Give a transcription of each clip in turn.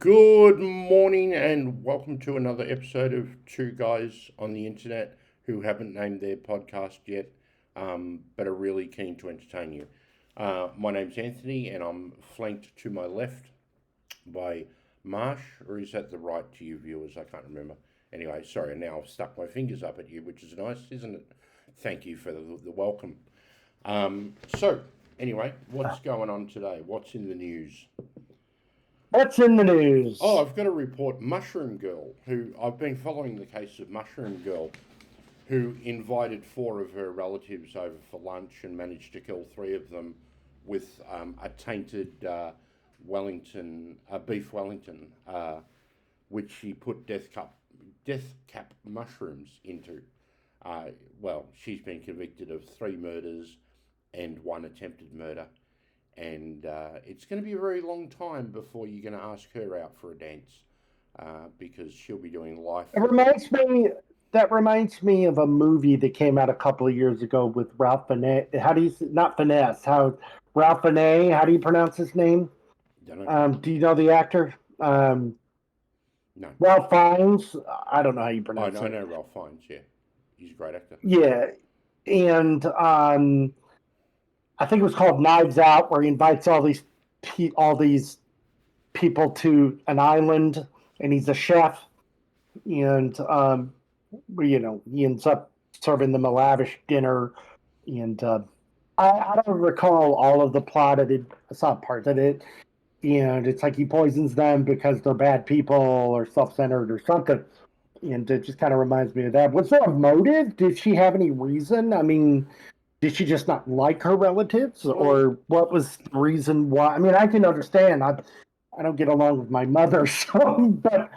Good morning and welcome to another episode of Two Guys on the Internet who haven't named their podcast yet, but are really keen to entertain you. My name's Anthony and I'm flanked to my left by Marsh, or is that the right to you viewers? I can't remember. Anyway, sorry, now I've stuck my fingers up at you, which is nice, isn't it? Thank you for the welcome. So, anyway, what's going on today? What's in the news? What's in the Oh, news? I've got to report Mushroom Girl, who I've been following the case of Mushroom Girl, who invited four of her relatives over for lunch and managed to kill three of them with a tainted beef Wellington, which she put death cap mushrooms into. Well, she's been convicted of three murders and one attempted murder, and it's going to be a very long time before you're going to ask her out for a dance, because she'll be doing life It for the. reminds me that reminds me of a movie that came out a couple of years ago with Ralph Fiennes. How do you not finesse? How Ralph Fiennes? How do you pronounce his name? Don't know. Do you know the actor? No. Ralph Fiennes. I don't know how you I pronounce know, I it. know Ralph Fiennes. Yeah, he's a great actor. Yeah, and I think it was called Knives Out, where he invites all these people to an island, and he's a chef, and he ends up serving them a lavish dinner. And I don't recall all of the plot of it. I saw part of it, and it's like he poisons them because they're bad people or self-centered or something. And it just kind of reminds me of that. Was there a motive? Did she have any reason? I mean, did she just not like her relatives, Well, or what was the reason why? I mean, I can understand. I don't get along with my mother, so but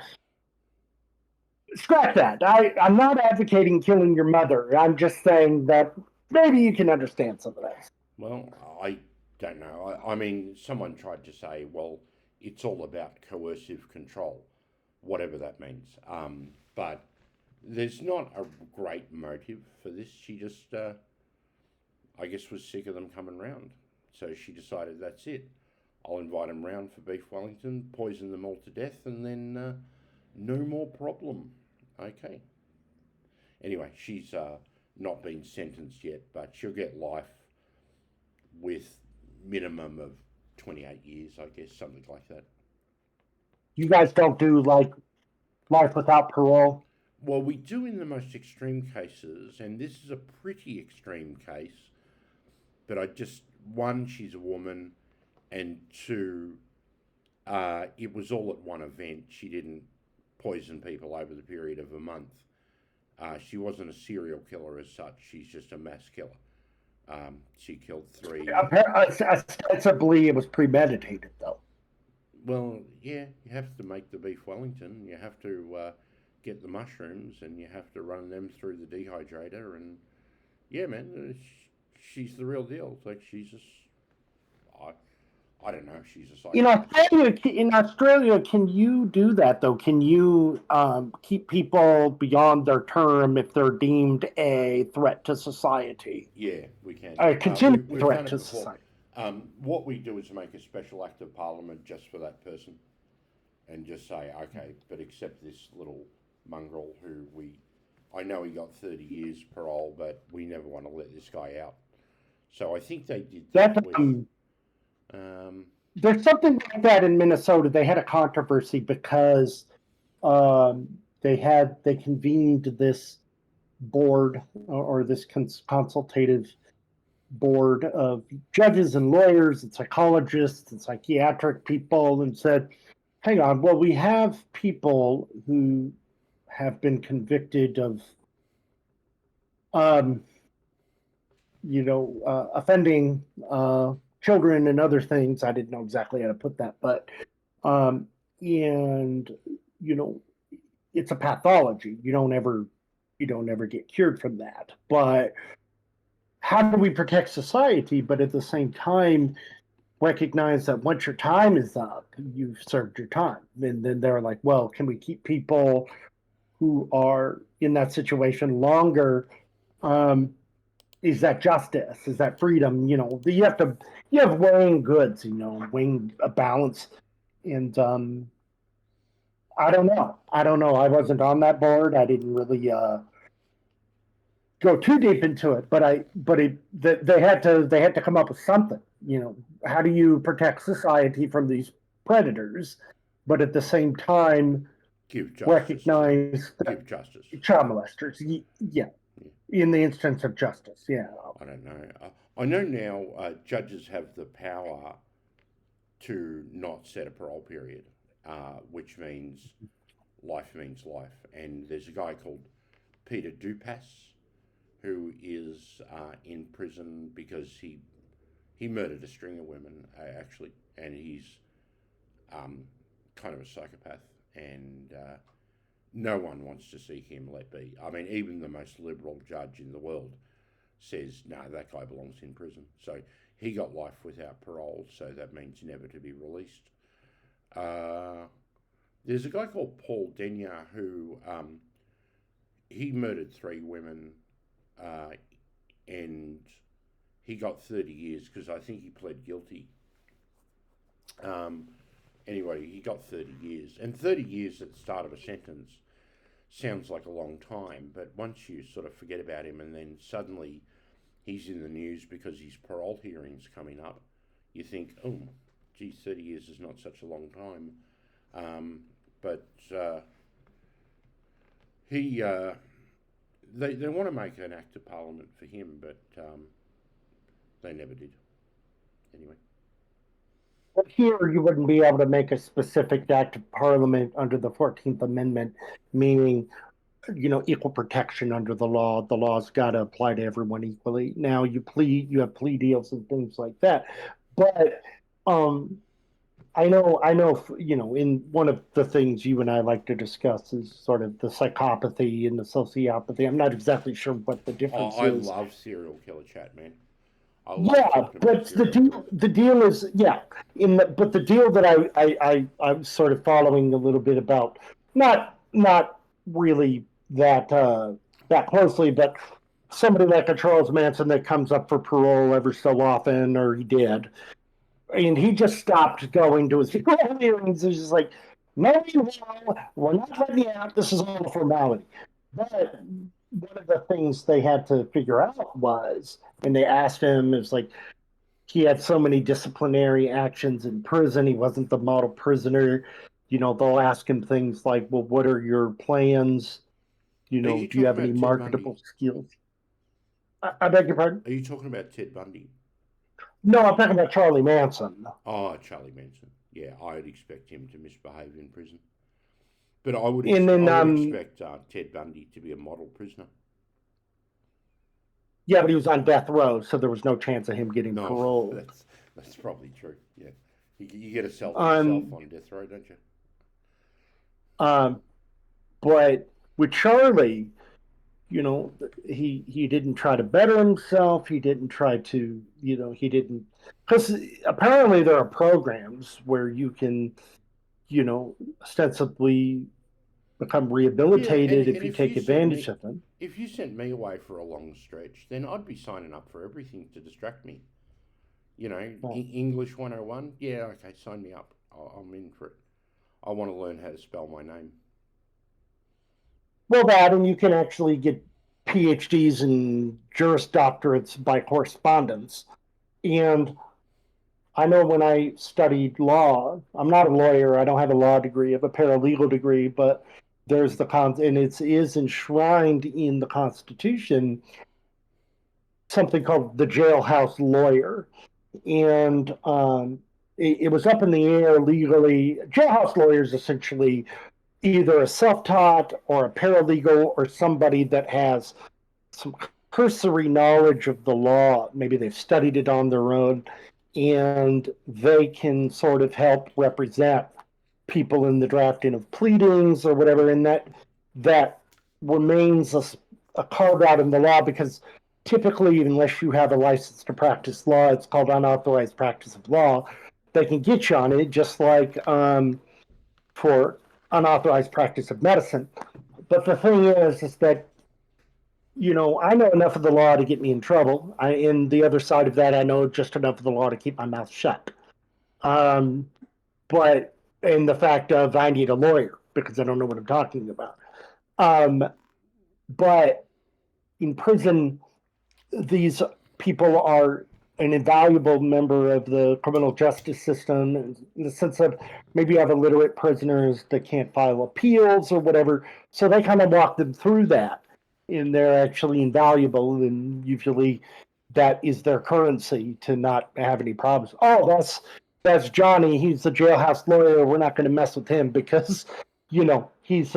scratch that. I'm not advocating killing your mother. I'm just saying that maybe you can understand some of this. well, I don't know. I mean, someone tried to say, well, it's all about coercive control, whatever that means. But there's not a great motive for this. She just, I guess, was sick of them coming round. So she decided that's it. I'll invite them round for beef Wellington, poison them all to death, and then no more problem. Okay. Anyway, she's not been sentenced yet, but she'll get life with minimum of 28 years, I guess, something like that. You guys don't do like life without parole. Well, we do in the most extreme cases, and this is a pretty extreme case, but I just, one, she's a woman, and two, it was all at one event. She didn't poison people over the period of a month. She wasn't a serial killer as such. She's just a mass killer. She killed three. Ostensibly, it was premeditated, though. Well, yeah, you have to make the beef Wellington. You have to get the mushrooms, and you have to run them through the dehydrator. And yeah, man, she's the real deal. Like she's just, I, I don't know. She's a psychopath. In Australia, can you do that though? Can you keep people beyond their term if they're deemed a threat to society? Yeah, we can. A continuing We've done threat it to before. society. What we do is make a special act of parliament just for that person, and just say, okay, but accept this little mongrel who I know he got 30 years parole, but we never want to let this guy out. So I think they did that That with. Um, There's something like that in Minnesota. They had a controversy because they convened this board or this consultative board of judges and lawyers and psychologists and psychiatric people and said, hang on, well, we have people who have been convicted of um, offending children and other things. I didn't know exactly how to put that, but um, and you know, it's a pathology. You don't ever get cured from that. But how do we protect society? But at the same time, recognize that once your time is up, you've served your time. And then they're like, well, can we keep people who are in that situation longer? Um, is that justice? Is that freedom? You have weighing goods, weighing a balance. And I don't know. I don't know. I wasn't on that board. I didn't really go too deep into it, but they had to come up with something. You know, how do you protect society from these predators, but at the same time Give justice to them. recognize that Give justice. child molesters? Yeah, in the instance of justice, yeah. I don't know. I know now judges have the power to not set a parole period, which means life. And there's a guy called Peter Dupas who is in prison because he murdered a string of women actually, and he's kind of a psychopath, and no one wants to see him let be. I mean, even the most liberal judge in the world says, no, that guy belongs in prison. So he got life without parole, so that means never to be released. There's a guy called Paul Denyer who he murdered 3 women, and he got 30 years because I think he pled guilty. Anyway, he got 30 years, and 30 years at the start of a sentence sounds like a long time, but once you sort of forget about him and then suddenly he's in the news because his parole hearing's coming up, you think, oh, geez, 30 years is not such a long time. But they want to make an act of parliament for him, but they never did. Anyway. But here, you wouldn't be able to make a specific act of parliament under the 14th Amendment, meaning, you know, equal protection under the law. The law's got to apply to everyone equally. Now, you have plea deals and things like that. But I know, you know, in one of the things you and I like to discuss is sort of the psychopathy and the sociopathy. I'm not exactly sure what the difference I is. love serial killer chat, man. I love Yeah, talking about but serial killers. the deal is, yeah, but the deal that I'm sort of following a little bit about, not really that closely, but somebody like a Charles Manson that comes up for parole every so often, or he did, and he just stopped going to his hearings. He's just like, no, we're not letting you out. This is all a formality. But one of the things they had to figure out was, and they asked him, is like, he had so many disciplinary actions in prison. He wasn't the model prisoner. You know, they'll ask him things like, well, what are your plans? You Are know, you do you talking have any about Ted Bundy? marketable skills? I beg your pardon? Are you talking about Ted Bundy? No, I'm talking about Charlie Manson. Oh, Charlie Manson. Yeah, I'd expect him to misbehave in prison. But I would And then, I would expect Ted Bundy to be a model prisoner. yeah, but he was on death row, so there was no chance of him getting No, parole. that's probably true. Yeah, you get a self yourself Um, on death row, don't you? um, but with Charlie, you know, he didn't try to better himself. He didn't try to, you know, he didn't, because apparently there are programs where you can, you know, ostensibly become Yeah, rehabilitated if and you take advantage of them. if you sent me away for a long stretch, then I'd be signing up for everything to distract me. You know, Well, English 101. Yeah, okay, sign me up. I'm in for it. I want to learn how to spell my name. well, that, and you can actually get PhDs and Juris Doctorates by correspondence. And I know when I studied law, I'm not a lawyer, I don't have a law degree, I have a paralegal degree, but there's and it is enshrined in the Constitution, something called the jailhouse lawyer. And it was up in the air legally. Jailhouse lawyers essentially either a self taught or a paralegal or somebody that has some cursory knowledge of the law. Maybe they've studied it on their own, and they can sort of help represent people in the drafting of pleadings or whatever. And that remains a carve out in the law because typically, unless you have a license to practice law, it's called unauthorized practice of law. They can get you on it, just like for unauthorized practice of medicine. But the thing is that you know, I know enough of the law to get me in trouble. In the other side of that, I know just enough of the law to keep my mouth shut. Um, but in the fact of I need a lawyer, because I don't know what I'm talking about. But in prison, these people are an invaluable member of the criminal justice system in the sense of maybe you have illiterate prisoners that can't file appeals or whatever. So they kind of walk them through that, and they're actually invaluable. And usually that is their currency to not have any problems. Oh, that's Johnny. He's the jailhouse lawyer. We're not going to mess with him because, he's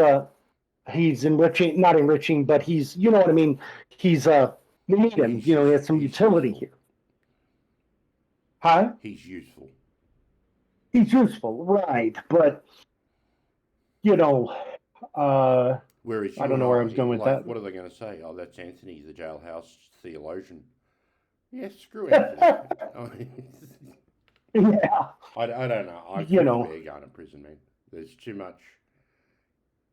enriching, not enriching, but he's, you know what I mean. He's we need him. He has some utility useful. here. Huh? He's useful. He's useful, right? But you know, Whereas I don't know where I was going with that. What are they going to say? Oh, that's Anthony, the jailhouse theologian. Yeah, screw Anthony. Yeah. I don't know. I couldn't bear going to prison, man. There's too much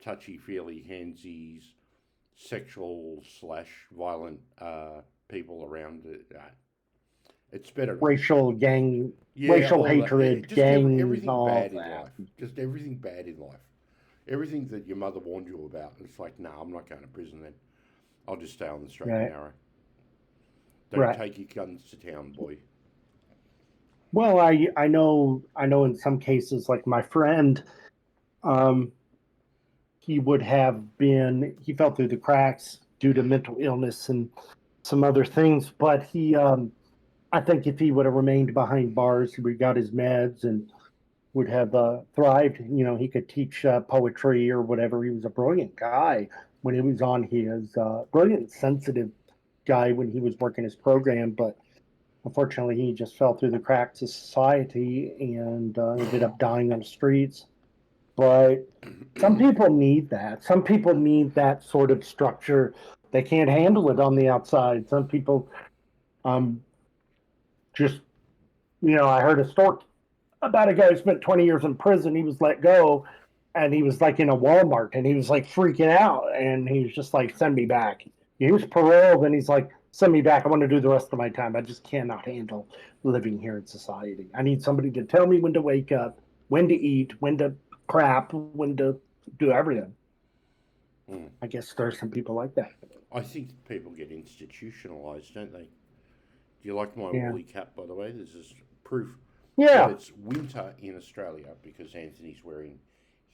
touchy-feely, handsies, sexual / violent people around. It's better. Racial hatred, gangs, everything all bad in that. life. Just everything bad in life. Everything that your mother warned you about. It's like, no, I'm not going to prison then. I'll just stay on the straight and narrow. Don't take your guns to town, boy. Well, I know in some cases, like my friend, he fell through the cracks due to mental illness and some other things, but he, I think if he would have remained behind bars, he would have got his meds and would have thrived. He could teach poetry or whatever. He was a brilliant guy when he was on his brilliant, sensitive guy when he was working his program, but unfortunately, he just fell through the cracks of society and ended up dying on the streets. But some people need that. Some people need that sort of structure. They can't handle it on the outside. Some people just, I heard a story about a guy who spent 20 years in prison. He was let go and he was like in a Walmart and he was like freaking out. And he was just like, send me back. He was paroled and he's like, send me back. I want to do the rest of my time. I just cannot handle living here in society. I need somebody to tell me when to wake up, when to eat, when to crap, when to do everything. I guess there's some people like that. I think people get institutionalized, don't they? Do you like my woolly cap, by the way? This is proof that it's winter in Australia because Anthony's wearing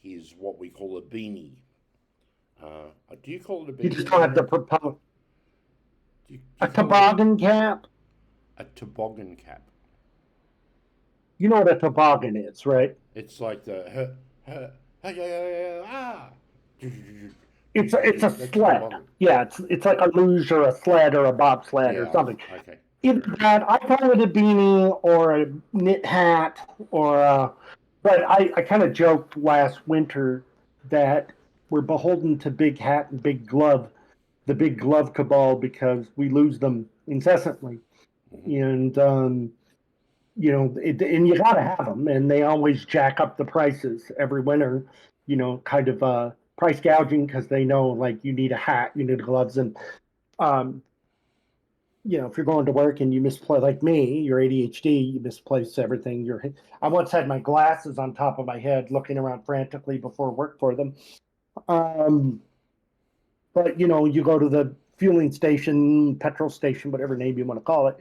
his what we call a beanie. Do you call it a beanie? You just don't have to propose. A toboggan cap? A toboggan cap. You know what a toboggan is, right? It's like the It's a sled. Yeah, it's like a luge or a sled or a bobsled or something. Okay. Either that, I call it a beanie or a knit hat but I kind of joked last winter that we're beholden to big hat and big glove, the big glove cabal, because we lose them incessantly. And and you got to have them, and they always jack up the prices every winter, kind of price gouging because they know like you need a hat, you need gloves, and if you're going to work and you misplace, like me, your ADHD, you misplace everything. I once had my glasses on top of my head, looking around frantically before work for them. But you go to the fueling station, petrol station, whatever name you want to call it,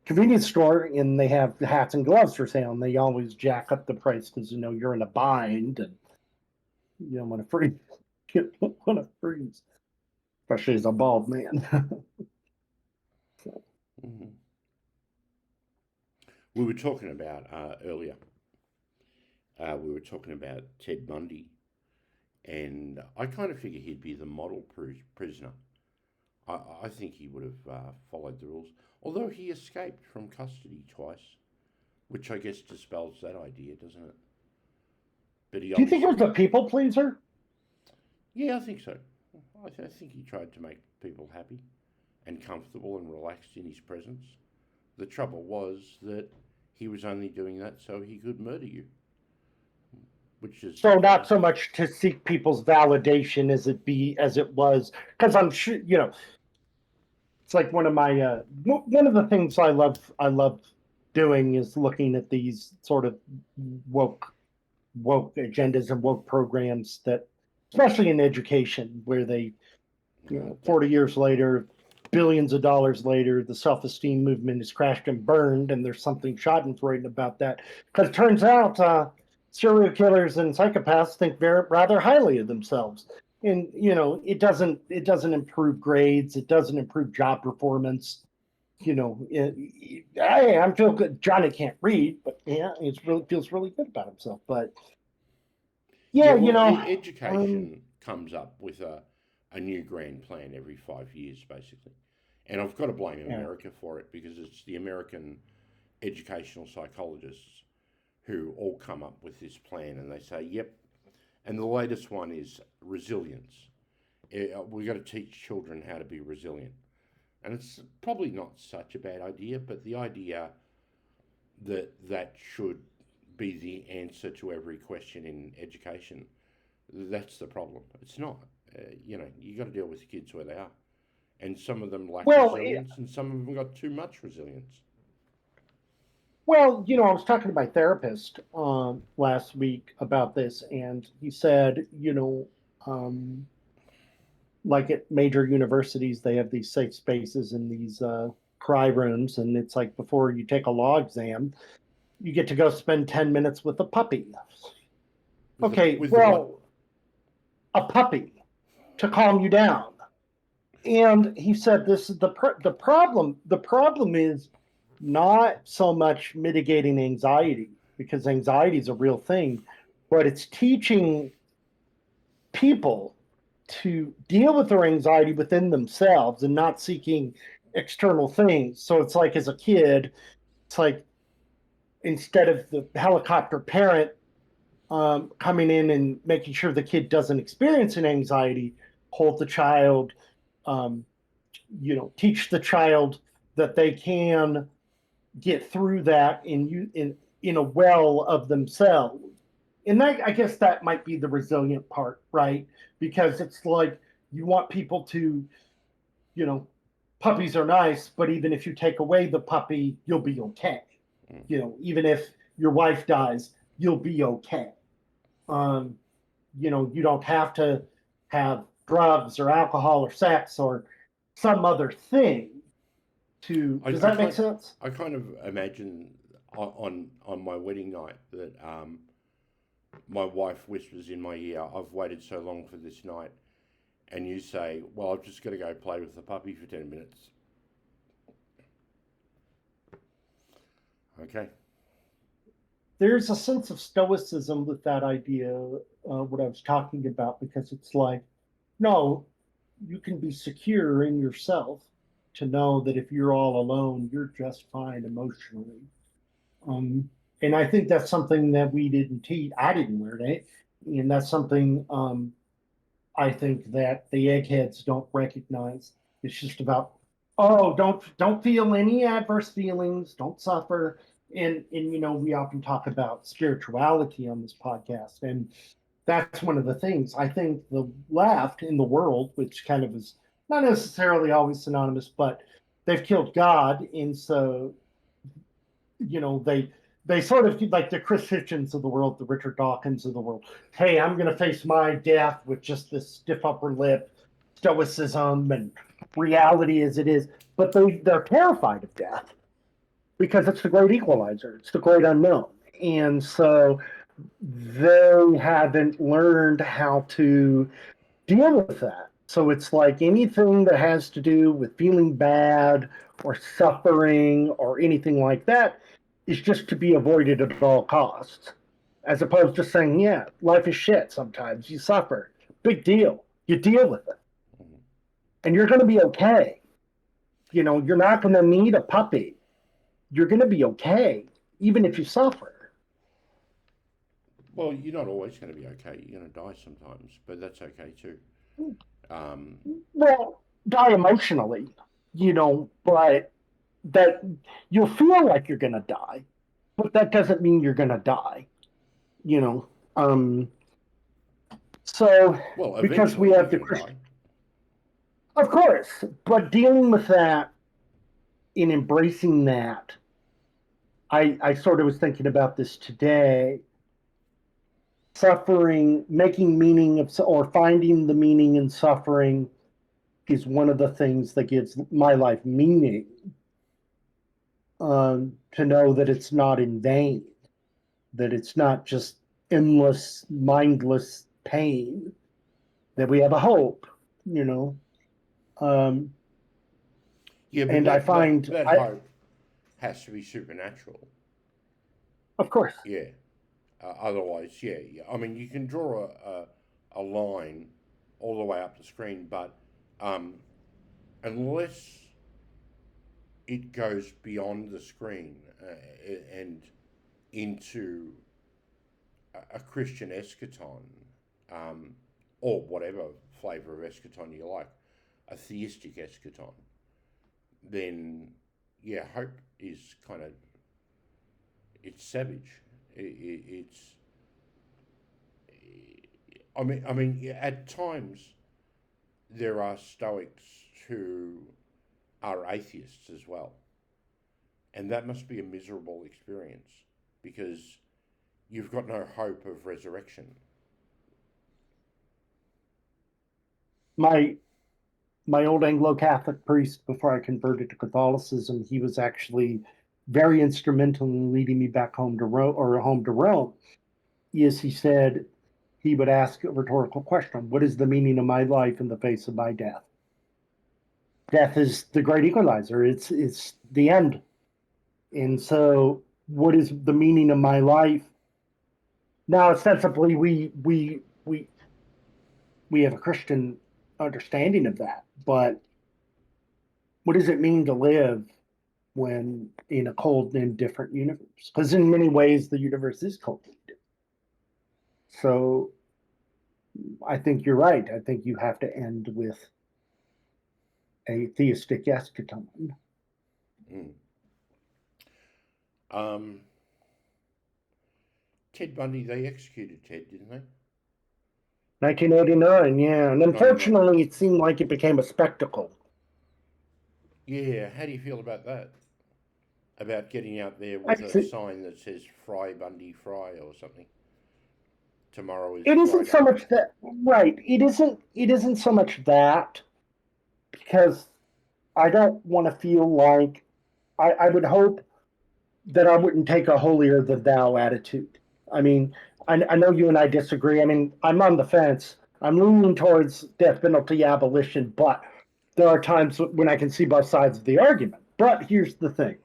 convenience store, and they have hats and gloves for sale, and they always jack up the price because you're in a bind and you don't want to freeze. You don't want to freeze, especially as a bald man. We were talking about earlier. We were talking about Ted Bundy, and I kind of figure he'd be the model prisoner. I think he would have followed the rules, although he escaped from custody twice, which I guess dispels that idea, doesn't it? But do you think he was a people pleaser? Yeah, I think so. I think he tried to make people happy and comfortable and relaxed in his presence. The trouble was that he was only doing that so he could murder you. Which is so not so much to seek people's validation as it was, because I'm sure it's like one of the things I love doing is looking at these sort of woke agendas and woke programs that especially in education, where they, 40 years later, billions of dollars later, the self-esteem movement has crashed and burned, and there's something schadenfreude about that. Because it turns out serial killers and psychopaths think rather highly of themselves. And it doesn't improve grades, it doesn't improve job performance. Hey, I'm feel good. Johnny can't read, but yeah, he really feels really good about himself. But Yeah, yeah, well, um, education comes up with a new grand plan every 5 years, basically. And I've got to blame yeah. America for it because it's the American educational psychologists who all come up with this plan and they say, yep. And the latest one is resilience. We've got to teach children how to be resilient. And it's probably not such a bad idea, but the idea that that should be the answer to every question in education, that's the problem. It's not. You got to deal with the kids where they are. And some of them lack Well, resilience, and some of them got too much resilience. I was talking to my therapist last week about this, and he said, um, like at major universities, they have these safe spaces and these cry rooms, and it's like before you take a law exam, you get to go spend 10 minutes with a puppy. Okay, With the what? well, a puppy to calm you down. And he said this is the problem. The problem is not so much mitigating anxiety, because anxiety is a real thing, but it's teaching people to deal with their anxiety within themselves and not seeking external things. So it's like as a kid, it's like instead of the helicopter parent coming in and making sure the kid doesn't experience an anxiety, hold the child, um, teach the child that they can get through that in a well of themselves. And I guess that might be the resilient part, right? Because it's like you want people to, you know, puppies are nice, but even if you take away the puppy, you'll be okay. Mm. Even if your wife dies, you'll be okay. Um, you don't have to have drugs or alcohol or sex or some other thing to. I, Does I that make kind sense? I kind of imagine on my wedding night that my wife whispers in my ear, "I've waited so long for this night," and you say, "Well, I've just got to go play with the puppy for 10 minutes." Okay. There's a sense of stoicism with that idea, what I was talking about, because it's like, no, you can be secure in yourself to know that if you're all alone, you're just fine emotionally. Um, and I think that's something that we didn't teach. I didn't learn it, and that's something I think that the eggheads don't recognize. It's just about, oh, don't feel any adverse feelings, don't suffer. And we often talk about spirituality on this podcast, and that's one of the things I think the left in the world, which kind of is not necessarily always synonymous, but they've killed God, and so they sort of like the Chris Hitchens of the world, the Richard Dawkins of the world. Hey, I'm going to face my death with just this stiff upper lip, stoicism, and reality as it is. But they're terrified of death because it's the great equalizer. It's the great unknown. And so they haven't learned how to deal with that. So it's like anything that has to do with feeling bad or suffering or anything like that is just to be avoided at all costs. As opposed to saying, yeah, life is shit sometimes. You suffer. Big deal. You deal with it. Mhm. And you're going to be okay. You're not going to need a puppy. You're going to be okay, even if you suffer. Well, you're not always going to be okay. You're going to die sometimes, but that's okay too. Um, Well, die emotionally, but that you'll feel like you're going to die, but that doesn't mean you're going to die, you know. Um, so well, because we eventually you're have the going to Christian, die. of course, but dealing with that in embracing that, I sort of was thinking about this today. suffering, making meaning of, or finding the meaning in suffering is one of the things that gives my life meaning. To know that it's not in vain, that it's not just endless, mindless pain, that we have a hope, you know. Um, Yeah, but and I find, that hope has to be supernatural. of course, Yeah. Otherwise, yeah, yeah. I mean, you can draw a line all the way up the screen, but um, unless it goes beyond the screen and into a Christian eschaton, um, or whatever flavour of eschaton you like, a theistic eschaton, then yeah, hope is kind of, it's savage. It's, I mean, yeah, at times there are Stoics who are atheists as well, and that must be a miserable experience because you've got no hope of resurrection. my my old Anglo-Catholic priest, before I converted to Catholicism, he was actually very instrumental in leading me back home to Rome, or home to Rome. Yes, he said he would ask a rhetorical question: "What is the meaning of my life in the face of my death?" Death is the great equalizer. It's the end. And so, what is the meaning of my life? Now, ostensibly, we have a Christian understanding of that, but what does it mean to live when in a cold and indifferent universe? Because in many ways, the universe is cold and indifferent. So, I think you're right. I think you have to end with a theistic eschaton. Mm. Um, Ted Bundy, they executed Ted, didn't they? 1989, yeah. And 99. unfortunately, it seemed like it became a spectacle. Yeah, how do you feel about that? About getting out there I with a think sign that says Fry Bundy Fry or something? Tomorrow is it isn't so Friday. much that, right. It isn't so much that, because I don't want to feel like, I would hope that I wouldn't take a holier than thou attitude. I mean, I know you and I disagree. I mean, I'm on the fence. I'm leaning towards death penalty abolition, but there are times when I can see both sides of the argument. But here's the thing: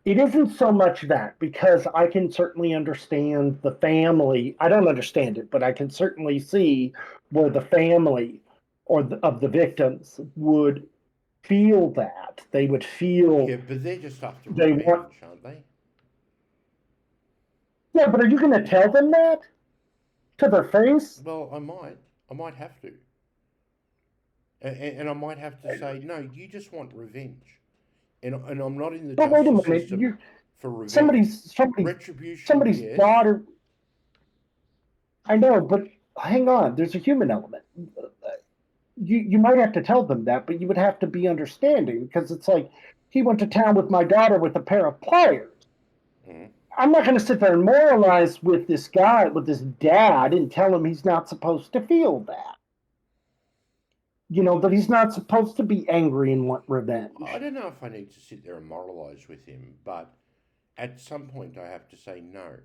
it isn't so much that, because I can certainly understand the family. I don't understand it, but I can certainly see where the family of the victims would feel that. They would feel Yeah, but they're just after they want. revenge, aren't they? Yeah, but are you going to tell them that to their face? Well, I might. I might have to. And I might have to say, no, you just want revenge. And I'm not in the But wait a justice minute, system you for revenge. somebody's Retribution, somebody's yes. daughter. I know, but hang on. There's a human element. You might have to tell them that, but you would have to be understanding, because it's like, he went to town with my daughter with a pair of pliers. Mm. I'm not going to sit there and moralize with this guy, with this dad, and tell him he's not supposed to feel that. That he's not supposed to be angry and want I revenge. don't know if I need to sit there and moralise with him, but at some point I have to say, no,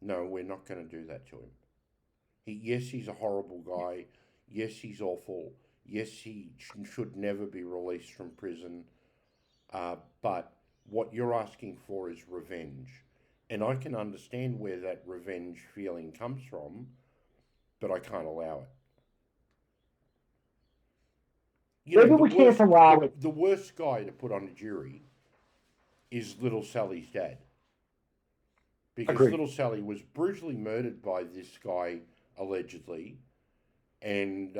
no, we're not going to do that to him. Yes, he's a horrible guy. Yes, he's awful. Yes, he should never be released from prison. But what you're asking for is revenge. And I can understand where that revenge feeling comes from, but I can't allow it. You know, Maybe we can't allow it. the worst guy to put on a jury is little Sally's dad. Because Agreed. little Sally was brutally murdered by this guy, allegedly, and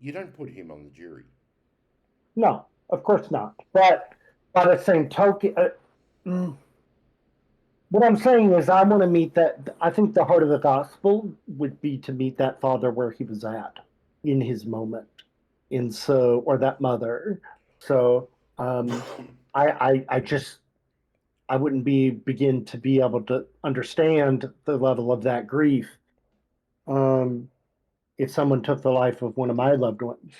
you don't put him on the jury. No, of course not. But by the same token, mm, what I'm saying is, I want to meet that. I think the heart of the gospel would be to meet that father where he was at in his moment, and or that mother. So, I just I wouldn't begin to be able to understand the level of that grief. Um, if someone took the life of one of my loved ones,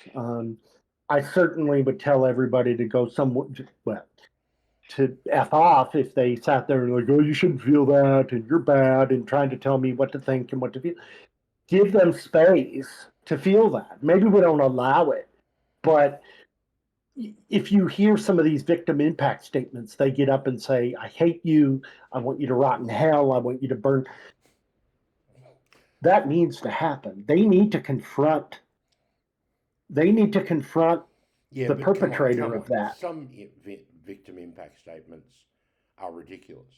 I certainly would tell everybody to go somewhere, well, to F off if they sat there and like, oh, you shouldn't feel that and you're bad and trying to tell me what to think and what to feel. Give them space to feel that. Maybe we don't allow it, but if you hear some of these victim impact statements, they get up and say, I hate you. I want you to rot in hell. I want you to burn. That needs to happen. They need to confront Yeah, the but come on, perpetrator come of on. that. Some victim impact statements are ridiculous.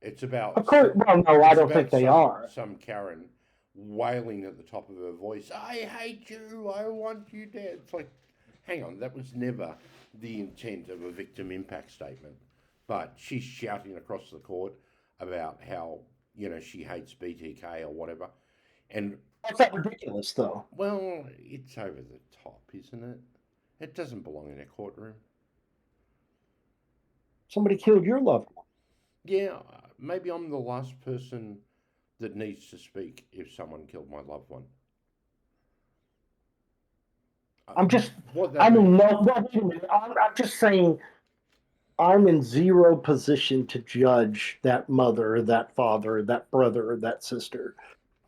It's about Of course, well, no, I it's don't think about they are. some Karen wailing at the top of her voice, I hate you, I want you dead. It's like, hang on, that was never the intent of a victim impact statement. But she's shouting across the court about how, she hates BTK or whatever. And, That's not ridiculous, though. well, it's over the top, isn't it? It doesn't belong in a courtroom. Somebody killed your loved one. Yeah, maybe I'm the last person that needs to speak if someone killed my loved one. I'm just, What that I'm means. in no, well, wait a minute. I'm just saying, I'm in zero position to judge that mother, that father, that brother, that sister.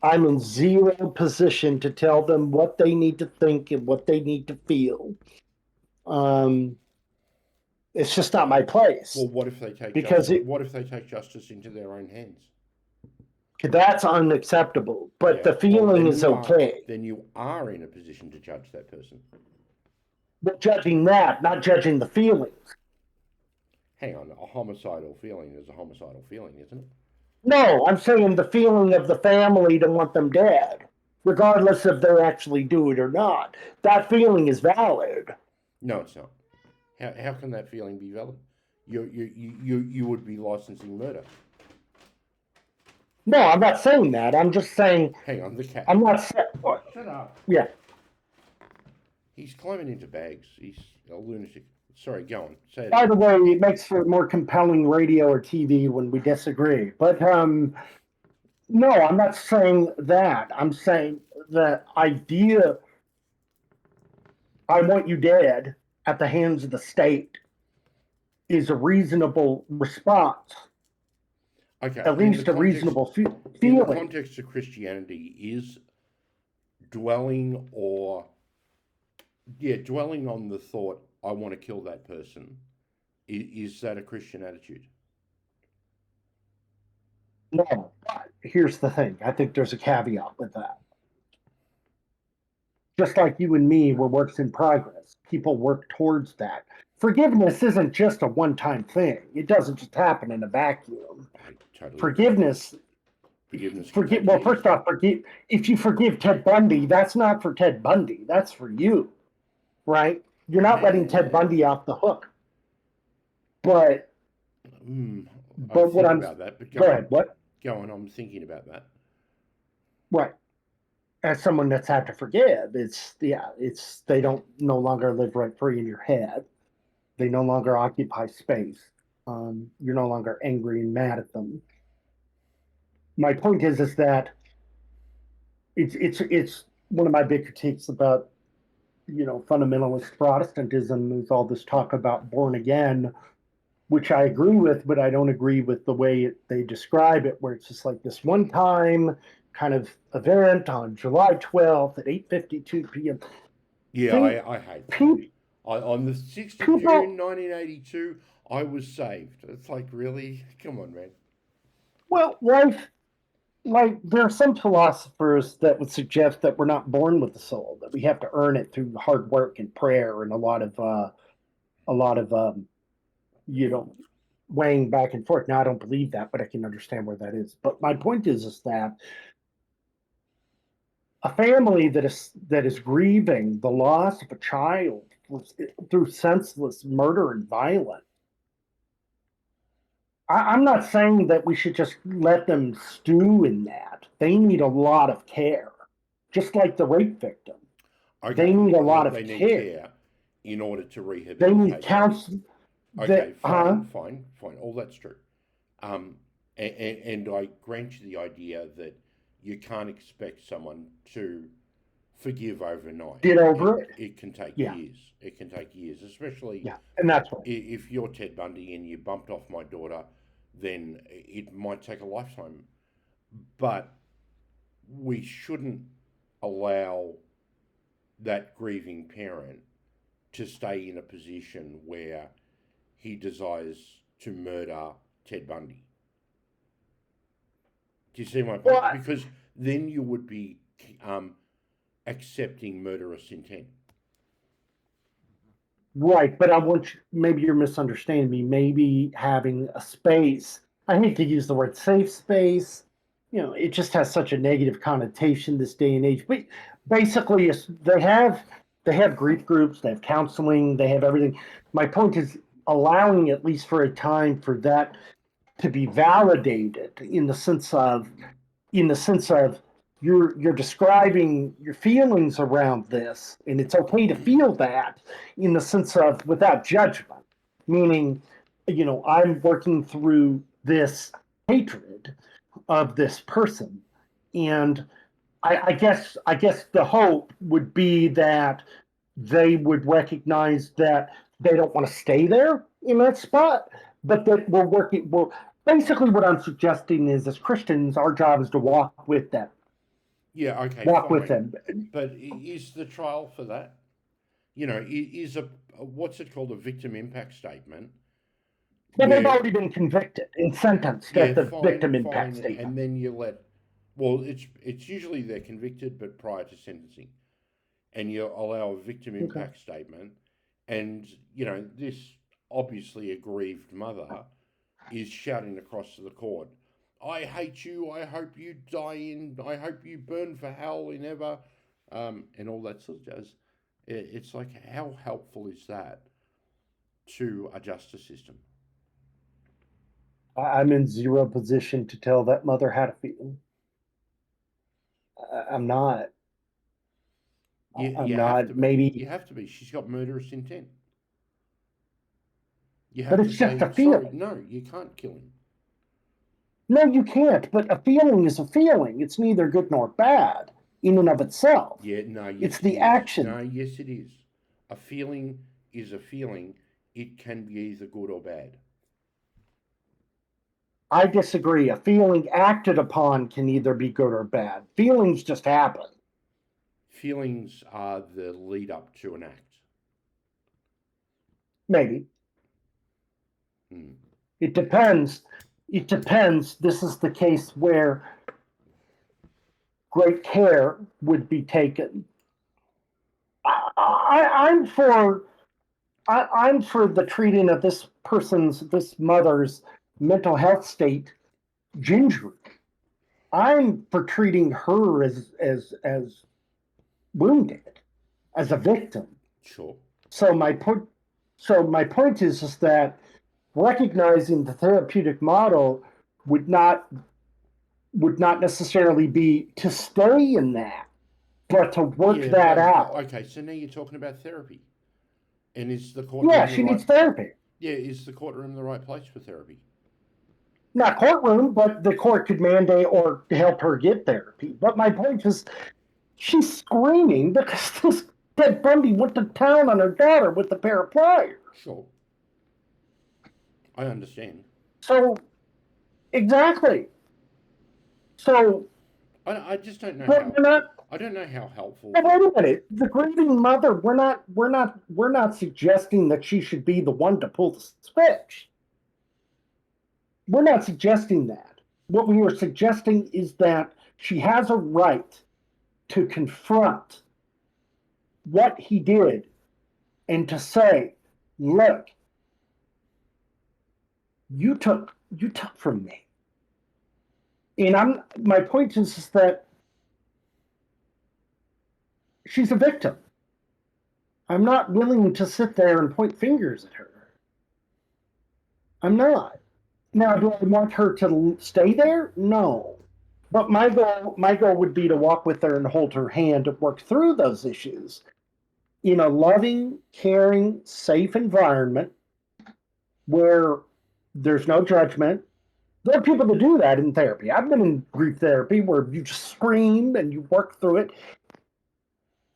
I'm in zero position to tell them what they need to think and what they need to feel. Um, it's just not my place Well, what if they take because justice into their own hands? that's unacceptable. But Yeah. the feeling is Are, okay. then you are in a position to judge that person. But judging that, not judging the feelings. Hang on, a homicidal feeling is a homicidal feeling, isn't it? No, I'm saying the feeling of the family to want them dead, regardless if they actually do it or not. That feeling is valid. No, it's not. How can that feeling be valid? You would be licensing murder. No, I'm not saying that. I'm just saying. Hang on, the cat. I'm not saying. Shut up. Yeah. He's climbing into bags. He's a lunatic. Sorry, go on. Say it. By the way, it makes for more compelling radio or TV when we disagree. But no, I'm not saying that. I'm saying the idea I want you dead at the hands of the state is a reasonable response. Okay. At least a reasonable feeling. In the context of Christianity, is dwelling on the thought, I want to kill that person, is that a Christian attitude? No, but here's the thing. I think there's a caveat with that. Just like you and me, we're works in progress. People work towards that. Forgiveness isn't just a one-time thing. It doesn't just happen in a vacuum. I totally Forgiveness. Forgiveness. Well, first off, if you forgive Ted Bundy, that's not for Ted Bundy. That's for you, right? You're not letting Ted Bundy off the hook. But what I'm about that. But go ahead. What? Go on. I'm thinking about that. Right. As someone that's had to forgive, they don't no longer live rent free in your head. They no longer occupy space. You're no longer angry and mad at them. My point is that it's one of my big critiques about fundamentalist Protestantism is all this talk about born again, which I agree with, but I don't agree with the way they describe it, where it's just like this one time kind of event on July 12th at 8:52 p.m. Yeah, I hate that. On the 6th of June 1982, I was saved. It's like, really? Come on, man. Well, there are some philosophers that would suggest that we're not born with the soul, that we have to earn it through hard work and prayer and a lot of weighing back and forth. Now, I don't believe that, but I can understand where that is. But my point is that a family that is grieving the loss of a child through senseless murder and violence. I'm not saying that we should just let them stew in that. They need a lot of care, just like the rape victim. Okay. They need a lot of care in order to rehabilitate. They need counseling. Okay, fine. All that's true. And I grant you the idea that you can't expect someone to forgive overnight. Get over it. It can take Yeah, years. It can take years, especially yeah, and that's what. if you're Ted Bundy and you bumped off my daughter, then it might take a lifetime. But we shouldn't allow that grieving parent to stay in a position where he desires to murder Ted Bundy. Do you see my point? Well, Because then you would be accepting murderous intent. right, but maybe you're misunderstanding me. Maybe having a space, I hate to use the word safe space, it just has such a negative connotation this day and age. But basically, they have grief groups, they have counseling, they have everything. My point is allowing, at least for a time, for that to be validated in the sense of you're describing your feelings around this, and it's okay to feel that in the sense of without judgment, meaning, I'm working through this hatred of this person, and I guess the hope would be that they would recognize that they don't want to stay there in that spot, but that we're working. Well, basically, what I'm suggesting is, as Christians, our job is to walk with them, Yeah, okay, walk with fine. them. But is the trial for that? Is what's it called, a victim impact statement? But they've Where, already been convicted and sentenced yeah, at the fine, victim impact fine, statement. and then you let. Well, it's usually they're convicted, but prior to sentencing, and you allow a victim Okay. impact statement, and this obviously aggrieved mother is shouting across to the court, "I hate you. I hope you die I hope you burn for hell in ever," and all that sort of jazz. It's like, how helpful is that to a justice system? I'm in zero position to tell that mother how to feel. I'm not. You I'm have to not. be. Maybe, You have to be. She's got murderous intent. You but have to it's just a say sorry. feeling. No, you can't kill him. No, you can't. But a feeling is a feeling. It's neither good nor bad in and of itself. Yeah, no, It's yes it the is. action. No, yes it is. A feeling is a feeling. It can be either good or bad. I disagree. A feeling acted upon can either be good or bad. Feelings just happen. Feelings are the lead up to an act. Maybe. Hmm. It depends. It depends. This is the case where great care would be taken. I'm for I'm for the treating of this mother's mental health state gingerly. I'm for treating her as wounded, as a victim. Sure. So my point is that recognizing the therapeutic model would not would not necessarily be to stay in that, but to work Yeah. that out. Okay. So now you're talking about therapy, and is the Yeah, courtroom the she right? needs therapy. Yeah. Is the courtroom the right place for therapy? Not courtroom, but the court could mandate or help her get therapy. But my point is, she's screaming because this Ted Bundy went to town on her daughter with a pair of pliers. Sure. I understand. So, exactly. So, I just don't know but how. we're not. I don't know how helpful. But wait a minute. The grieving mother. We're not suggesting that she should be the one to pull the switch. We're not suggesting that. What we are suggesting is that she has a right to confront what he did and to say, look, you took from me. And my point is that she's a victim. I'm not willing to sit there and point fingers at her. I'm not. Now, do I want her to stay there? No. But my goal would be to walk with her and hold her hand to work through those issues in a loving, caring, safe environment where there's no judgment, There are people that do that in therapy. I've been in grief therapy where you just scream and you work through it.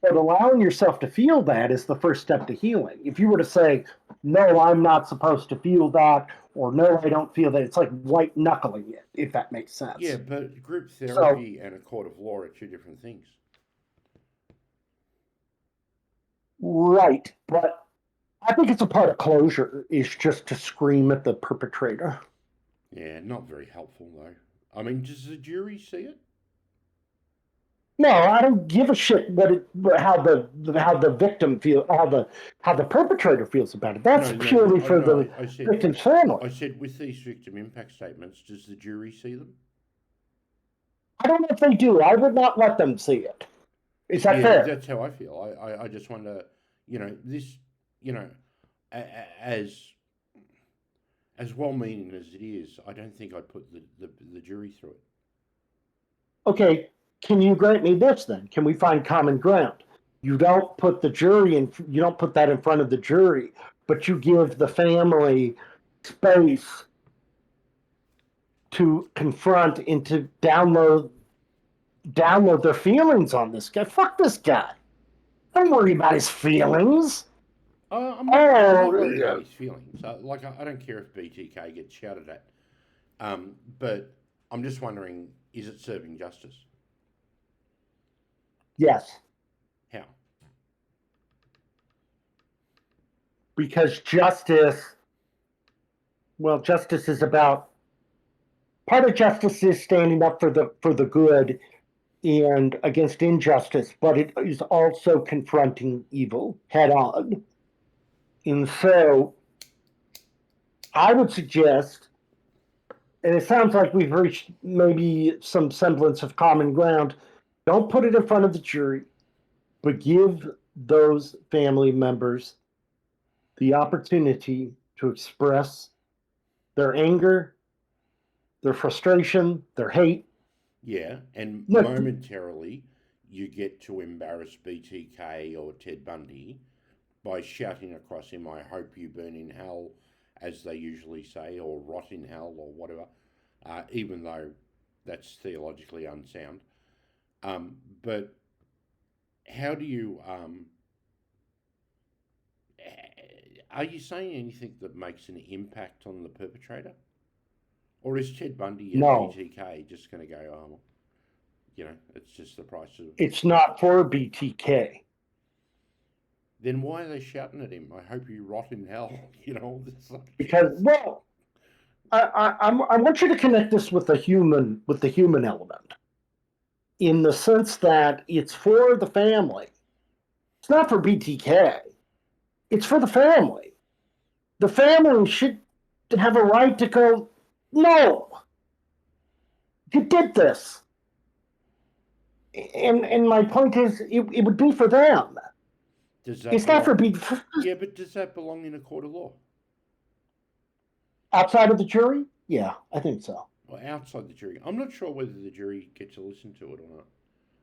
But allowing yourself to feel that is the first step to healing. If you were to say, no, I'm not supposed to feel that, or no, I don't feel that, it's like white knuckling it, if that makes Yeah, sense. but group So, therapy and a court of law are two different things. right. But I think it's a part of closure is just to scream at the perpetrator. Yeah, not very helpful though. I mean, does the jury see it? No, I don't give a shit how the victim feel how the perpetrator feels about it. That's No, no, no. purely for No. the I said, victim's family. I said, with these victim impact statements, does the jury see them? I don't know if they do. I would not let them see it. Is that Yeah, fair? that's how I feel. I just wonder, this, you know, as well-meaning as it is, I don't think I'd put the jury through it. Okay, can you grant me this then? Can we find common ground? You don't put the jury in, you don't put that in front of the jury, but you give the family space to confront and to download their feelings on this guy. Fuck this guy. Don't worry about his feelings. I'm not Oh, worried about yeah. his feelings. I don't care if BTK gets shouted at. But I'm just wondering, is it serving justice? Yes, How? because justice is about part of justice is standing up for the good and against injustice, but it is also confronting evil head on. And so I would suggest, and it sounds like we've reached maybe some semblance of common ground, don't put it in front of the jury, but give those family members the opportunity to express their anger, their frustration, their hate. Yeah, and Look, momentarily you get to embarrass BTK or Ted Bundy by shouting across him, "I hope you burn in hell," as they usually say, or "rot in hell," or whatever, even though that's theologically unsound. But how do you? Are you saying anything that makes an impact on the perpetrator? Or is Ted Bundy and no, BTK just going to go, oh, it's just the price of. it's not for BTK. Then why are they shouting at him? I hope you rot in hell. It's like. Because, well, I want you to connect this with the human element in the sense that it's for the family. It's not for BTK. It's for the family. The family should have a right to go, no, you did this. And my point is, it would be for them. Does that It's not for belong? be Yeah, but does that belong in a court of law? outside of the jury. Yeah, I think so. Or outside the jury? I'm not sure whether the jury get to listen to it or not.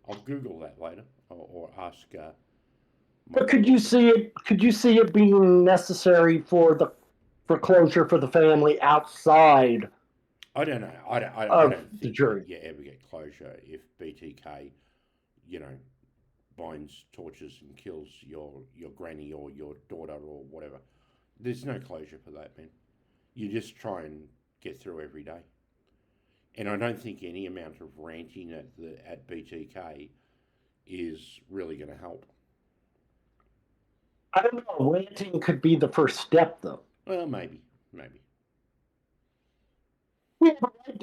I'll Google that later, or ask my But could you publicist. see it? Could you see it being necessary for closure for the family outside I don't know. I of don't the think jury? you ever get closure if BTK, you know, binds, tortures, and kills your granny or your daughter or whatever. There's no closure for that, man. You just try and get through every day. And I don't think any amount of ranting at BTK is really going to help. I don't know. Ranting could be the first step, though. Well, maybe. Yeah,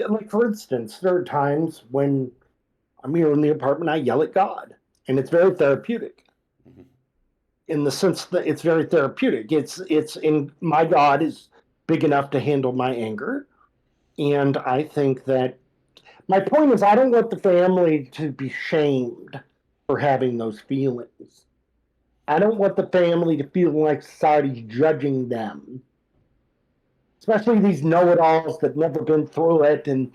like for instance, there are times when I'm here in the apartment, I yell at God, and it's very therapeutic. Mm-hmm. In the sense that it's very therapeutic. It's in my God is big enough to handle my anger, and I think that my point is I don't want the family to be shamed for having those feelings. I don't want the family to feel like society's judging them, especially these know-it-alls that never been through it. And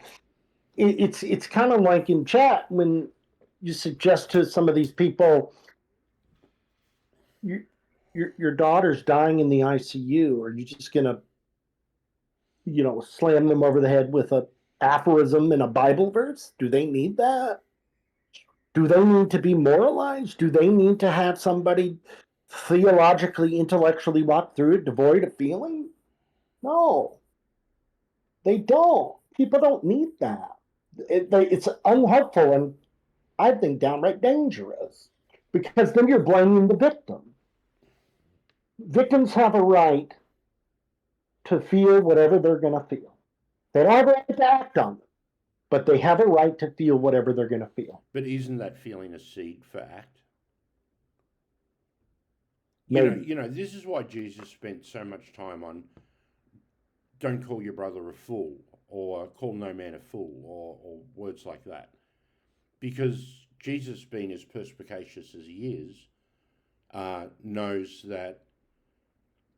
it's kind of like in chat when you suggest to some of these people, your daughter's dying in the ICU. Are you just gonna slam them over the head with a aphorism in a Bible verse? Do they need that? Do they need to be moralized? Do they need to have somebody theologically, intellectually walk through it devoid of feeling? No, they don't. People don't need that. It's unhelpful and I think downright dangerous because then you're blaming the victim. Victims have a right to feel whatever they're going to feel. They don't have a right to act on it, but they have a right to feel whatever they're going to feel. But isn't that feeling a seed for act? Maybe. This is why Jesus spent so much time on don't call your brother a fool or call no man a fool or words like that. Because Jesus, being as perspicacious as he is, knows that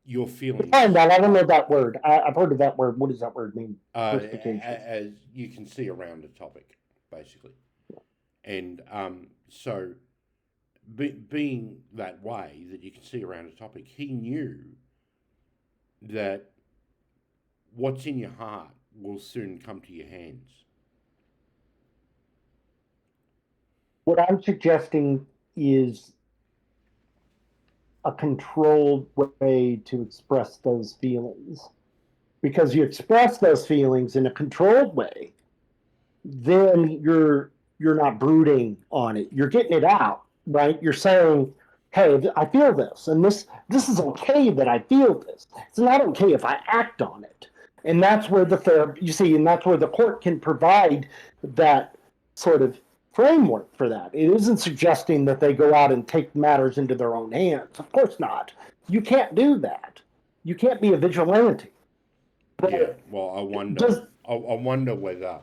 your feelings... I don't know that word. I've heard of that word. What does that word mean? As you can see around a topic, basically. Yeah. And so being that way, that you can see around a topic, he knew that what's in your heart will soon come to your hands. What I'm suggesting is a controlled way to express those feelings. Because you express those feelings in a controlled way, then you're not brooding on it. You're getting it out, right? You're saying, hey, I feel this, and this is okay that I feel this. It's not okay if I act on it. And that's where that's where the court can provide that sort of framework for that. It isn't suggesting that they go out and take matters into their own hands. Of course not. You can't do that. You can't be a vigilante. But yeah, well, I wonder whether,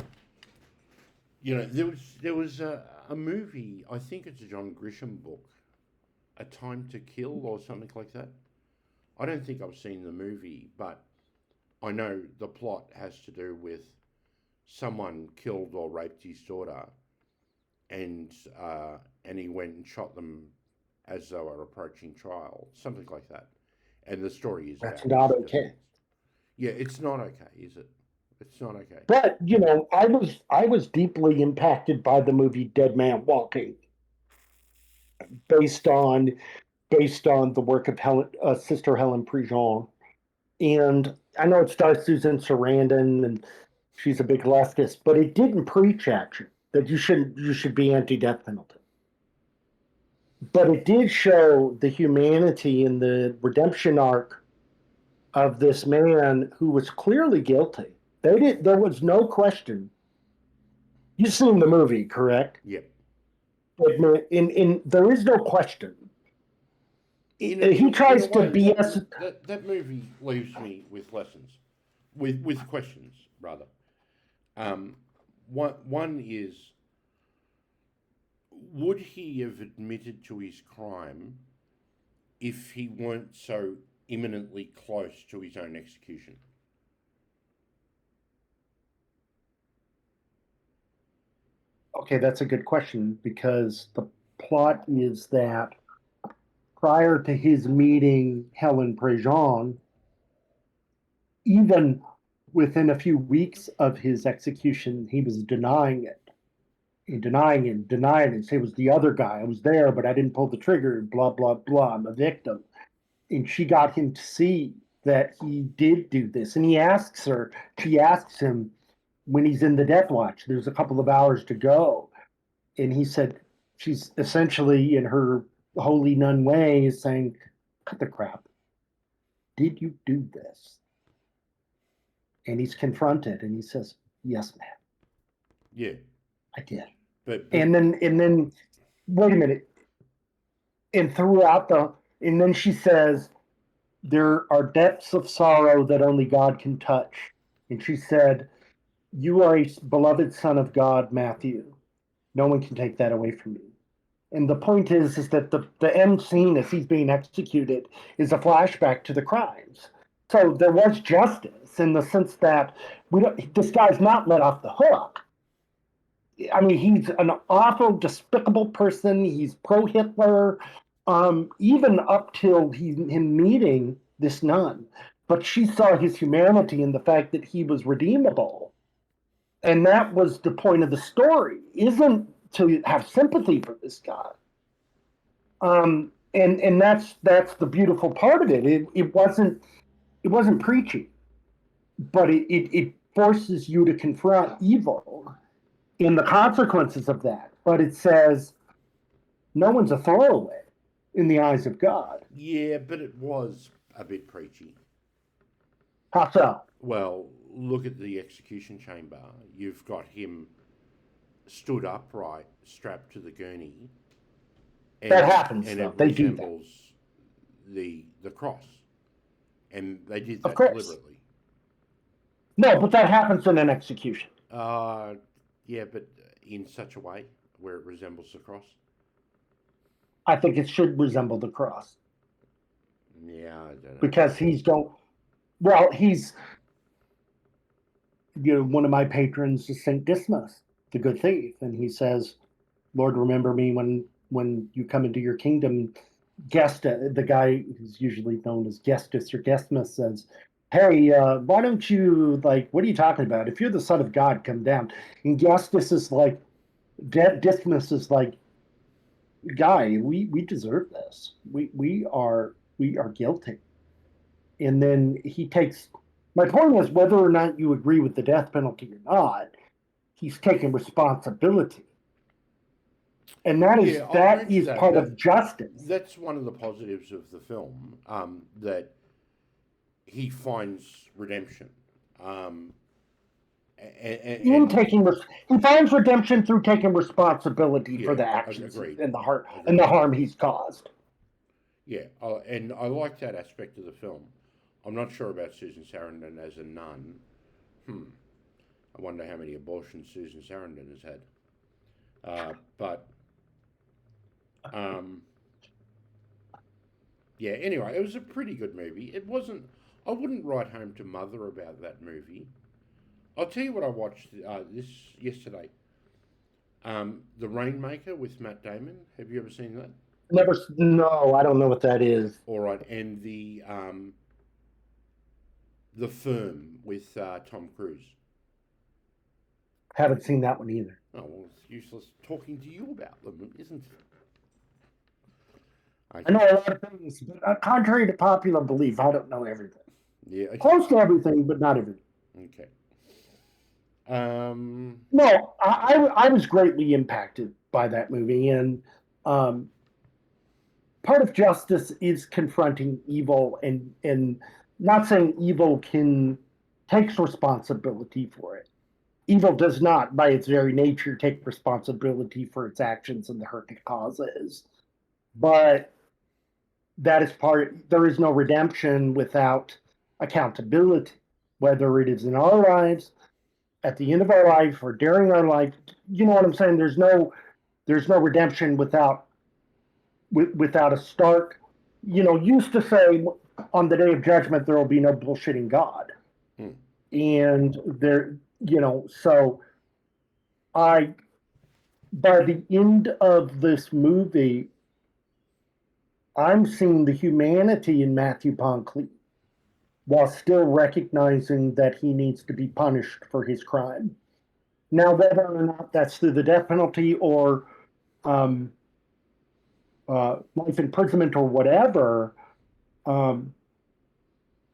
there was a movie, I think it's a John Grisham book, A Time to Kill or something like that. I don't think I've seen the movie, but I know the plot has to do with someone killed or raped his daughter, and he went and shot them as they were approaching trial, something like that. And the story is that's not okay. Yeah, it's not okay, is it? It's not okay. But I was deeply impacted by the movie Dead Man Walking, based on the work of Sister Helen Prejean. And I know it stars Susan Sarandon, and she's a big leftist, but it didn't preach at you that you should be anti-death penalty. But it did show the humanity and the redemption arc of this man who was clearly guilty. There was no question. You've seen the movie, correct? Yep. There is no question. He tries to BS. That movie leaves me with lessons, with questions rather. One is, would he have admitted to his crime if he weren't so imminently close to his own execution? Okay, that's a good question, because the plot is that prior to his meeting Helen Prejean, even within a few weeks of his execution, he was denying it. Denying it. Say it was the other guy. I was there, but I didn't pull the trigger, blah, blah, blah. I'm a victim. And she got him to see that he did do this. And she asks him when he's in the death watch, there's a couple of hours to go. And he said, she's essentially in her holy nun way is saying, cut the crap. Did you do this? And he's confronted and he says, yes, ma'am. Yeah. I did. But and then wait a minute. And then she says, there are depths of sorrow that only God can touch. And she said, you are a beloved son of God, Matthew. No one can take that away from you. And the point is that the end scene as he's being executed is a flashback to the crimes. So there was justice in the sense that this guy's not let off the hook. I mean, he's an awful, despicable person. He's pro-Hitler, even up till him meeting this nun. but she saw his humanity and the fact that he was redeemable. And that was the point of the story, isn't to have sympathy for this guy. And that's the beautiful part of it. It wasn't preachy, but it forces you to confront evil in the consequences of that. But it says no one's a throwaway in the eyes of God. Yeah, but it was a bit preachy. How so? Well, look at the execution chamber. You've got him stood upright, strapped to the gurney. And, that happens. And though. it they resembles do the cross. And they did Of that course. deliberately. No, but that happens in an execution. Yeah, but in such a way where it resembles the cross. I think it should resemble the cross. Yeah, I don't know. Because he's one of my patrons is Saint Dismas, the good thief, and he says, Lord, remember me when you come into your kingdom. The guy who's usually known as Gestus or Gesmus says, hey, why don't you, what are you talking about? If you're the son of God, come down. And Gestus is like, Dismas is like, guy, we deserve this. We are guilty. And then he takes, my point is, whether or not you agree with the death penalty or not, he's taking responsibility. And that is part of justice. That's one of the positives of the film, that he finds redemption. He finds redemption through taking responsibility for the actions and the harm he's caused. Yeah, and I like that aspect of the film. I'm not sure about Susan Sarandon as a nun. I wonder how many abortions Susan Sarandon has had. Yeah, anyway, it was a pretty good movie. It wasn't, I wouldn't write home to Mother about that movie. I'll tell you what I watched yesterday. The Rainmaker with Matt Damon. Have you ever seen that? No, I don't know what that is. All right, and the Firm with Tom Cruise. Haven't seen that one either. Oh, well, it's useless talking to you about them, isn't it? I know a lot of things, but contrary to popular belief, I don't know everything. Yeah, close to everything, but not everything. Okay. No, I was greatly impacted by that movie, and part of justice is confronting evil, and not saying evil takes responsibility for it. Evil does not, by its very nature, take responsibility for its actions and the hurt it causes. But that is there is no redemption without accountability, whether it is in our lives, at the end of our life, or during our life. You know what I'm saying? There's no redemption without a stark, used to say on the day of judgment, there will be no bullshitting God. And there, so by the end of this movie, I'm seeing the humanity in Matthew Ponkley while still recognizing that he needs to be punished for his crime. Now, whether or not that's through the death penalty or life imprisonment or whatever,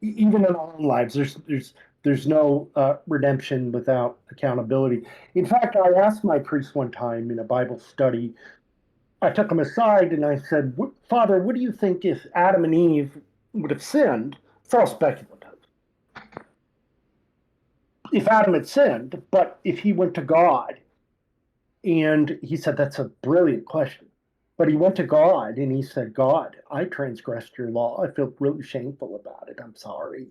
even in our own lives, there's no redemption without accountability. In fact, I asked my priest one time in a Bible study, I took him aside and I said, Father, what do you think if Adam and Eve would have sinned? It's all speculative. If Adam had sinned, but if he went to God, and he said, that's a brilliant question. But he went to God and he said, God, I transgressed your law. I feel really shameful about it. I'm sorry.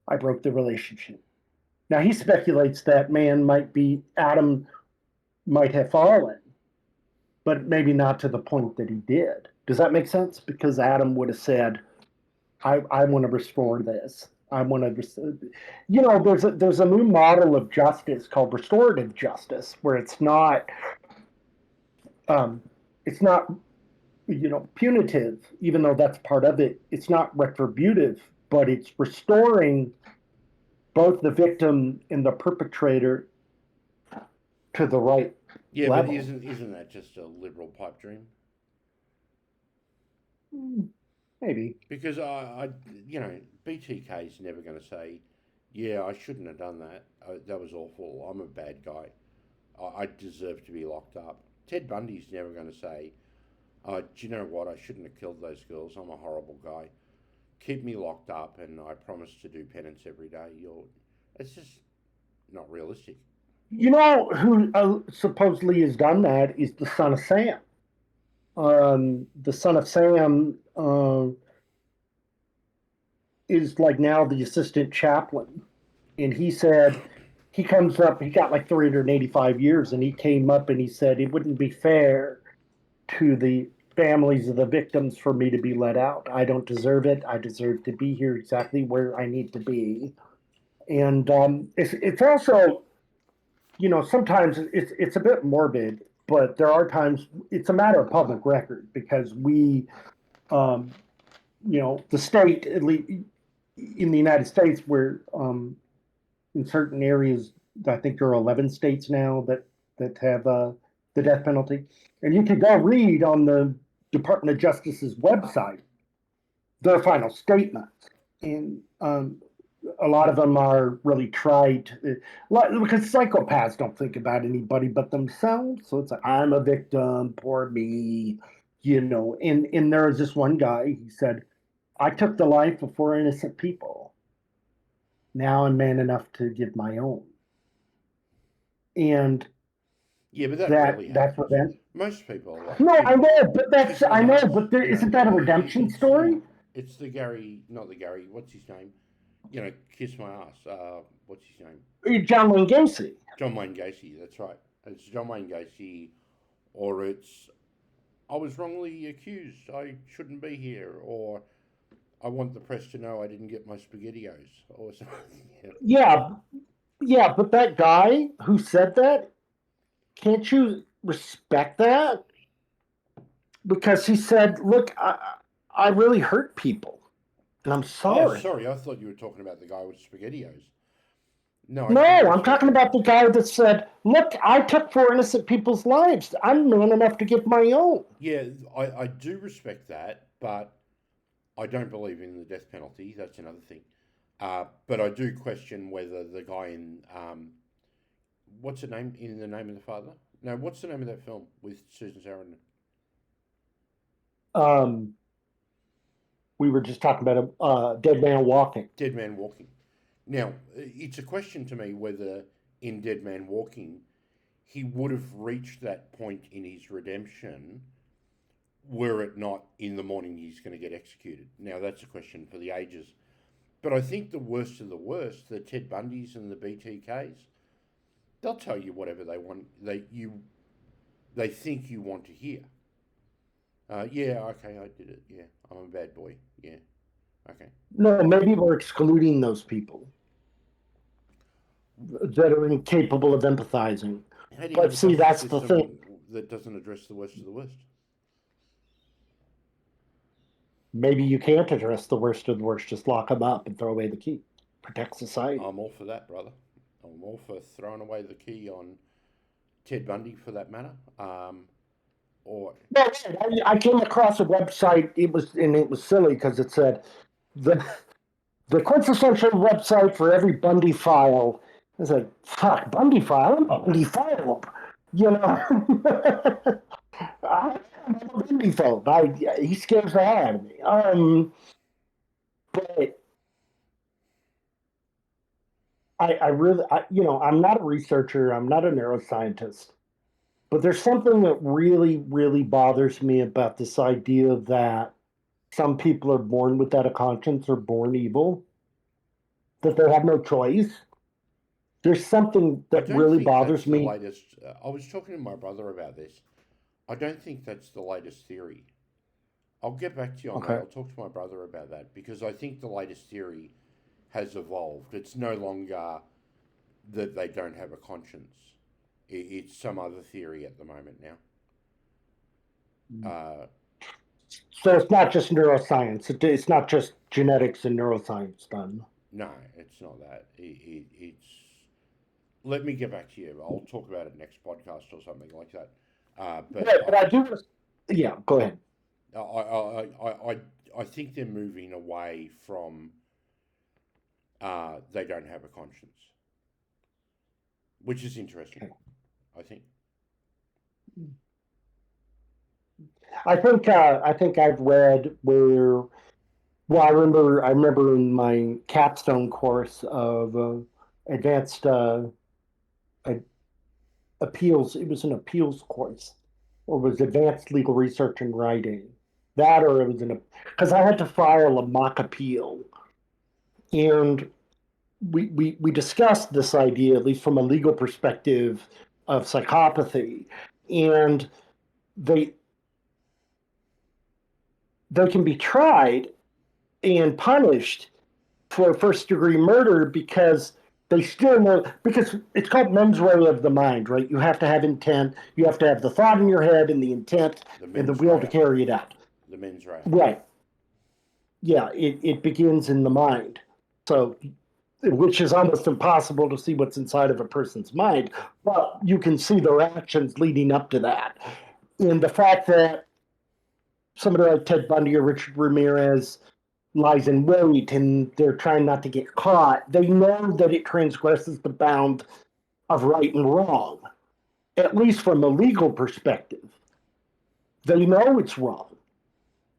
I broke the relationship. Now he speculates that Adam might have fallen, but maybe not to the point that he did. Does that make sense? Because Adam would have said, I want to restore this. I want to, there's a new model of justice called restorative justice, where it's not punitive, even though that's part of it. It's not retributive but it's restoring both the victim and the perpetrator to the right Yeah, but level. isn't that just a liberal pipe dream? Maybe. Because BTK is never going to say, "Yeah, I shouldn't have done that. That was awful. I'm a bad guy. I deserve to be locked up." Ted Bundy's never going to say, "Do you know what? I shouldn't have killed those girls. I'm a horrible guy. Keep me locked up, and I promise to do penance every day." It's just not realistic. You know who supposedly has done that is the Son of Sam. The Son of Sam is like now the assistant chaplain, and he said he comes up. He got like 385 years, and he came up and he said it wouldn't be fair to the families of the victims for me to be let out. I don't deserve it. I deserve to be here exactly where I need to be. And it's also, sometimes it's a bit morbid, but there are times it's a matter of public record because we, um, the state, at least in the United States, where in certain areas, I think there are 11 states now that have the death penalty, and you can go read on the Department of Justice's website their final statements, and a lot of them are really trite because psychopaths don't think about anybody but themselves. So it's like, I'm a victim, poor me, And there was this one guy. He said, "I took the life of 4 innocent people. Now I'm man enough to give my own." And Yeah, but that rarely that's happens. revenge. Most people are like, No, I kiss, know, but kiss my I know, ass. but isn't that a redemption story? It's the Gary, not the Gary. What's his name? Kiss my ass. What's his name? John Wayne Gacy. John Wayne Gacy. That's right. It's John Wayne Gacy, or it's I was wrongly accused. I shouldn't be here, or I want the press to know I didn't get my spaghettios, or something. Yeah, yeah, but that guy who said that, can't you respect that? Because he said, "Look, I really hurt people, and I'm Oh, sorry." sorry. I thought you were talking about the guy with spaghettios. No, I No, do I'm respect talking that. about the guy that said, "Look, I took 4 innocent people's lives. I'm man enough to give my own." Yeah, I do respect that, but I don't believe in the death penalty. That's another thing. But I do question whether the guy in what's the name in the name of the father? No, what's the name of that film with Susan Sarandon? Um, we were just talking about a dead man walking. Dead Man Walking. Now, it's a question to me whether in Dead Man Walking he would have reached that point in his redemption were it not in the morning he's going to get executed. Now, that's a question for the ages. But I think the worst of the worst, the Ted Bundys and the BTKs, they'll tell you whatever they want. They think you want to hear. Yeah, okay, I did it. Yeah, I'm a bad boy. Yeah, okay. No, maybe we're excluding those people that are incapable of empathizing. How do you have But a see, justice that's the thing. system that doesn't address the worst of the worst? Maybe you can't address the worst of the worst. Just lock them up and throw away the key. Protect society. I'm all for that, brother. I'm all for throwing away the key on Ted Bundy, for that matter. Or Well, I came across a website. It was silly because it said the the quintessential website for every Bundy file. I was like, fuck, Bundy file? I'm a Bundy file. You know? I'm a Bundy file. He scares the hell out of me. But I really, I'm not a researcher. I'm not a neuroscientist. But there's something that really, really bothers me about this idea that some people are born without a conscience or born evil, that they have no choice. There's something I that don't really think that's bothers the me. latest. I was talking to my brother about this. I don't think that's the latest theory. I'll get back to you on that. Okay. I'll talk to my brother about that because I think the latest theory has evolved. It's no longer that they don't have a conscience. It's some other theory at the moment now. Uh, So it's not just neuroscience. It's not just genetics and neuroscience done. No, it's not that. It's. Let me get back to you. I'll talk about it next podcast or something like that. But But I do. Yeah, go ahead. I think they're moving away from they don't have a conscience, which is interesting. Okay. I think. I think I've read where. Well, I remember in my capstone course of advanced appeals. It was an appeals course, or was advanced legal research and writing. That, or it was in a because I had to file a mock appeal, and we discussed this idea, at least from a legal perspective, of psychopathy, and they they can be tried and punished for first degree murder because they still know, because it's called mens rea of the mind, right? You have to have intent, you have to have the thought in your head and the intent and the will to carry it out. The mens rea. Right. Yeah, it begins in the mind. So, which is almost impossible to see what's inside of a person's mind, but you can see their actions leading up to that. And the fact that somebody like Ted Bundy or Richard Ramirez lies in wait and they're trying not to get caught, they know that it transgresses the bound of right and wrong, at least from a legal perspective. They know it's wrong.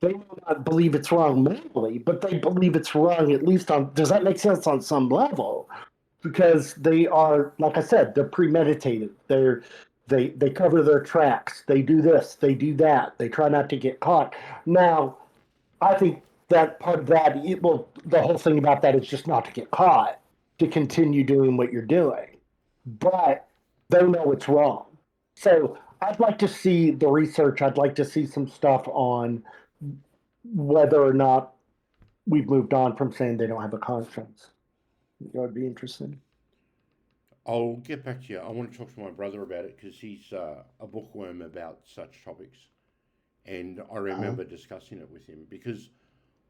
They may not believe it's wrong mentally, but they believe it's wrong at least on, does that make sense, on some level? Because they are, like I said, they're premeditated. They cover their tracks. They do this, they do that. They try not to get caught. Now, I think that part of that, well, the whole thing about that is just not to get caught, to continue doing what you're doing. But they know it's wrong. So I'd like to see the research. I'd like to see some stuff on whether or not we've moved on from saying they don't have a conscience. That would be interesting. I'll get back to you. I want to talk to my brother about it because he's a bookworm about such topics. And I remember discussing it with him because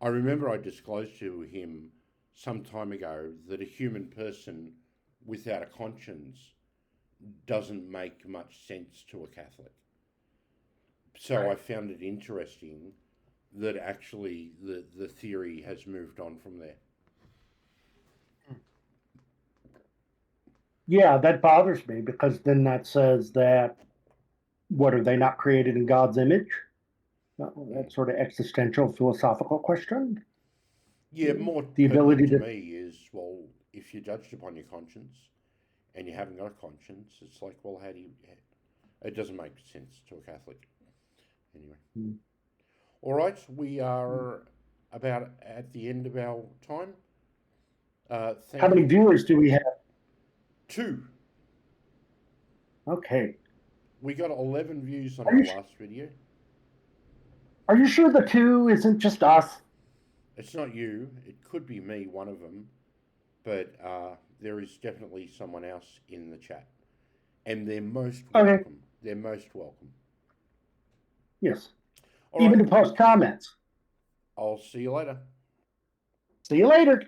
I remember I disclosed to him some time ago that a human person without a conscience doesn't make much sense to a Catholic. So I found it interesting that actually the theory has moved on from there. Yeah, that bothers me because then that says that, what, are they not created in God's image? That sort of existential philosophical question. Yeah, more The ability to to. me is, well, if you're judged upon your conscience and you haven't got a conscience, it's like, well, how do you? It doesn't make sense to a Catholic. Anyway. All right, we are about at the end of our time. How many viewers do we have? 2. Okay. We got 11 views on our last video. Are you sure the 2 isn't just us? It's not you. It could be me, one of them. But there is definitely someone else in the chat. And they're most welcome. Okay. They're most welcome. Yes. All Even right. to post comments. I'll see you later. See you later.